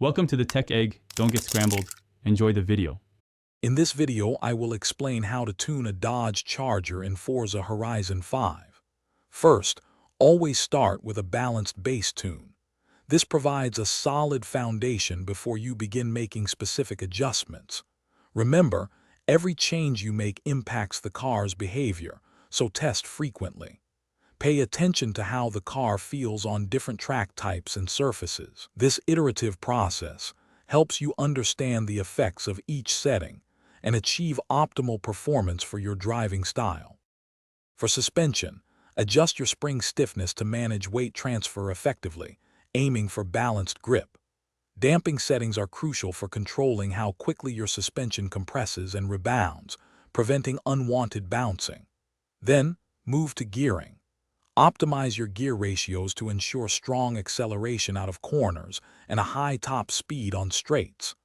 Welcome to the Tech Egg. Don't get scrambled. Enjoy the video. In this video, I will explain how to tune a Dodge Charger in Forza Horizon 5. First, always start with a balanced base tune. This provides a solid foundation before you begin making specific adjustments. Remember, every change you make impacts the car's behavior, so test frequently. Pay attention to how the car feels on different track types and surfaces. This iterative process helps you understand the effects of each setting and achieve optimal performance for your driving style. For suspension, adjust your spring stiffness to manage weight transfer effectively, aiming for balanced grip. Damping settings are crucial for controlling how quickly your suspension compresses and rebounds, preventing unwanted bouncing. Then, move to gearing. Optimize your gear ratios to ensure strong acceleration out of corners and a high top speed on straights.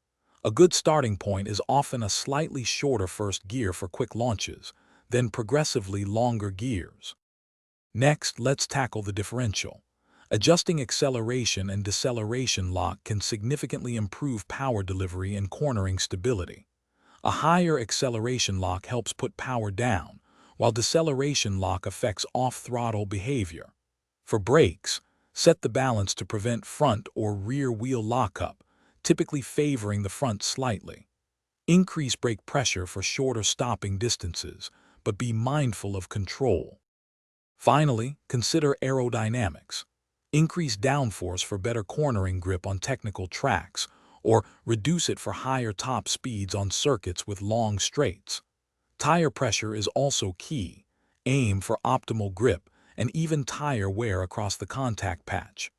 A good starting point is often a slightly shorter first gear for quick launches, then progressively longer gears. Next, let's tackle the differential. Adjusting acceleration and deceleration lock can significantly improve power delivery and cornering stability. A higher acceleration lock helps put power down, while deceleration lock affects off-throttle behavior. For brakes, set the balance to prevent front or rear wheel lockup, typically favoring the front slightly. Increase brake pressure for shorter stopping distances, but be mindful of control. Finally, consider aerodynamics. Increase downforce for better cornering grip on technical tracks, or reduce it for higher top speeds on circuits with long straights. Tire pressure is also key. Aim for optimal grip and even tire wear across the contact patch.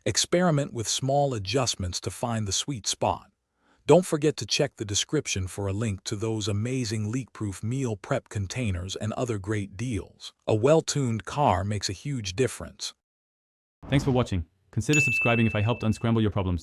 Experiment with small adjustments to find the sweet spot. Don't forget to check the description for a link to those amazing leak-proof meal prep containers and other great deals. A well-tuned car makes a huge difference. Thanks for watching. Consider subscribing if I helped unscramble your problems.